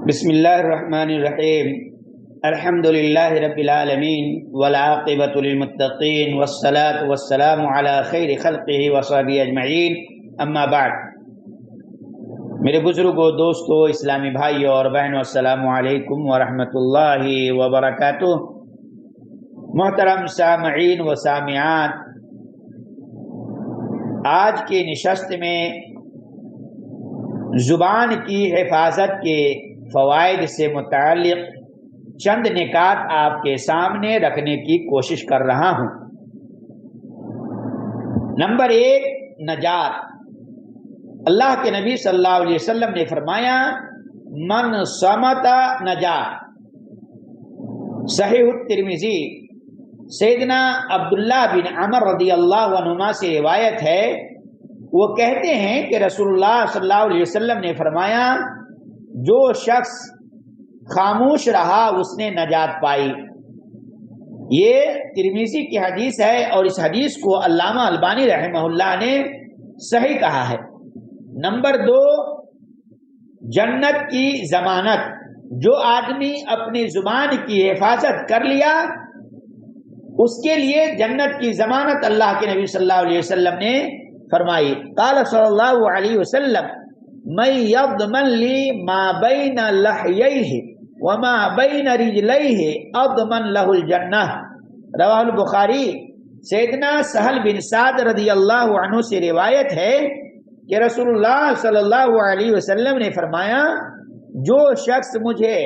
بسم اللہ الرحمن الرحیم الحمد للہ رب العالمین والعاقبۃ للمتقین والصلاة والسلام علی خیر خلقہ وصحبہ اجمعین اما بعد۔ میرے بزرگوں، دوستوں، اسلامی بھائیوں اور بہنوں، السلام علیکم ورحمۃ اللہ وبرکاتہ۔ محترم سامعین و سامعات، آج کی نشست میں زبان کی حفاظت کے فوائد سے متعلق چند نکات آپ کے سامنے رکھنے کی کوشش کر رہا ہوں۔ نمبر 1، نجات۔ اللہ کے نبی صلی اللہ علیہ وسلم نے فرمایا من صمت نجا۔ صحیح الترمذی سیدنا عبداللہ بن عمر رضی اللہ عنہما سے روایت ہے، وہ کہتے ہیں کہ رسول اللہ صلی اللہ علیہ وسلم نے فرمایا جو شخص خاموش رہا اس نے نجات پائی۔ یہ ترمذی کی حدیث ہے اور اس حدیث کو علامہ البانی رحمہ اللہ نے صحیح کہا ہے۔ نمبر 2، جنت کی ضمانت۔ جو آدمی اپنی زبان کی حفاظت کر لیا اس کے لیے جنت کی ضمانت اللہ کے نبی صلی اللہ علیہ وسلم نے فرمائی۔ قال صلی اللہ علیہ وسلم من یضمن لی ما بین لحییہ وما بین رجلیہ اضمن لہ الجنہ۔ رواہ البخاری۔ سیدنا سہل بن سعد رضی اللہ عنہ سے روایت ہے کہ رسول اللہ صلی اللہ علیہ وسلم نے فرمایا جو شخص مجھے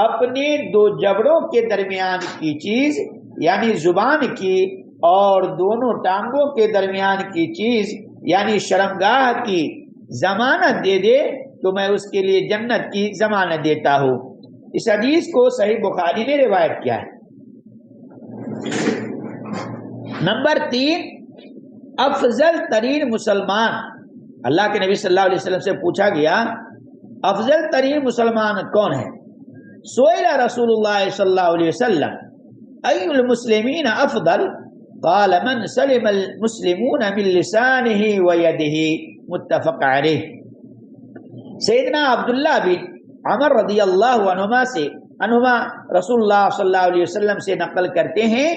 اپنے دو جبڑوں کے درمیان کی چیز یعنی زبان کی اور دونوں ٹانگوں کے درمیان کی چیز یعنی شرمگاہ کی ضمانت دے دے تو میں اس کے لیے جنت کی ضمانت دیتا ہوں۔ اس حدیث کو صحیح بخاری نے روایت کیا ہے۔ نمبر 3، افضل ترین مسلمان۔ اللہ کے نبی صلی اللہ علیہ وسلم سے پوچھا گیا افضل ترین مسلمان کون ہے؟ سئل رسول اللہ صلی اللہ علیہ وسلم ای المسلمین افضل؟ قال من سلم المسلمون من لسانہ ویدہ، متفق علیہ۔ سیدنا عبداللہ بن عمر رضی اللہ عنہما رسول اللہ صلی اللہ علیہ وسلم سے نقل کرتے ہیں،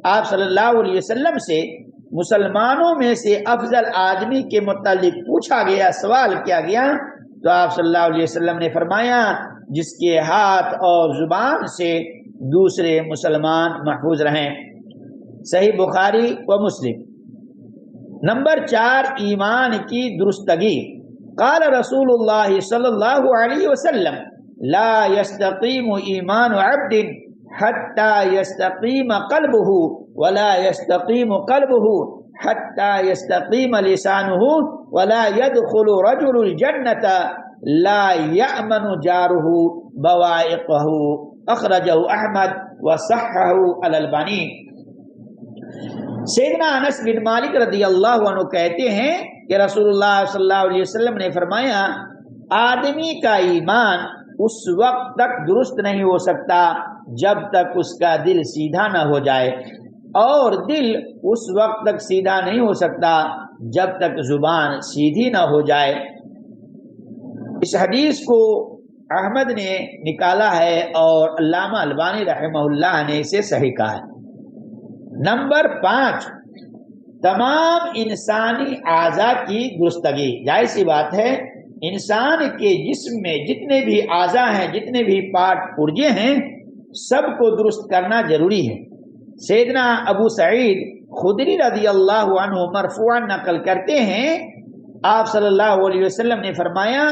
آپ صلی اللہ علیہ وسلم سے مسلمانوں میں سے افضل آدمی کے متعلق پوچھا گیا، سوال کیا گیا، تو آپ صلی اللہ علیہ وسلم نے فرمایا جس کے ہاتھ اور زبان سے دوسرے مسلمان محفوظ رہیں۔ صحیح بخاری و مسلم۔ نمبر 4، ایمان کی درستگی۔ قال رسول اللہ صلی اللہ علیہ وسلم لا يستقیم ایمان عبد حتى يستقیم قلبه ولا يستقیم قلبه حتى يستقیم لسانه ولا يدخل رجل الجنة لا يأمن جاره بوائقه، اخرجہ احمد وصححہ الالبانی۔ سیدنا انس بن مالک رضی اللہ عنہ کہتے ہیں کہ رسول اللہ صلی اللہ علیہ وسلم نے فرمایا آدمی کا ایمان اس وقت تک درست نہیں ہو سکتا جب تک اس کا دل سیدھا نہ ہو جائے، اور دل اس وقت تک سیدھا نہیں ہو سکتا جب تک زبان سیدھی نہ ہو جائے۔ اس حدیث کو احمد نے نکالا ہے اور علامہ البانی رحمہ اللہ نے اسے صحیح کہا ہے۔ نمبر 5، تمام انسانی اعضاء کی درستگی۔ ظاہر سی بات ہے انسان کے جسم میں جتنے بھی اعضاء ہیں، جتنے بھی پارٹ پرزے ہیں، سب کو درست کرنا ضروری ہے۔ سیدنا ابو سعید خدری رضی اللہ عنہ مرفوعا نقل کرتے ہیں آپ صلی اللہ علیہ وسلم نے فرمایا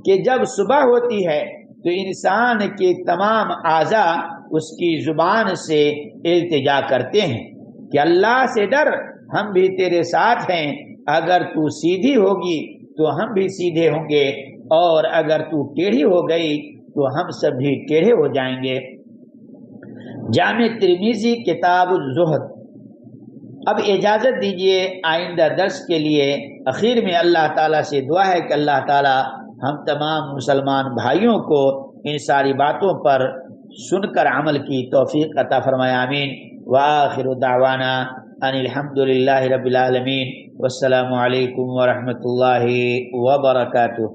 کہ جب صبح ہوتی ہے تو انسان کے تمام اعضاء اس کی زبان سے التجا کرتے ہیں کہ اللہ سے ڈر، ہم بھی تیرے ساتھ ہیں، اگر تو سیدھی ہوگی تو ہم بھی سیدھے ہوں گے، اور اگر تو ٹیڑھی ہو گئی تو ہم سب بھی ٹیڑھے ہو جائیں گے۔ جامع ترمذی کتاب الزہد۔ اب اجازت دیجیے آئندہ درس کے لیے اخیر میں اللہ تعالیٰ سے دعا ہے کہ اللہ تعالیٰ ہم تمام مسلمان بھائیوں کو ان ساری باتوں پر سن کر عمل کی توفیق عطا فرمائے، آمین۔ وآخر دعوانا ان الحمد للہ رب العالمین، والسلام علیکم ورحمۃ اللہ وبرکاتہ۔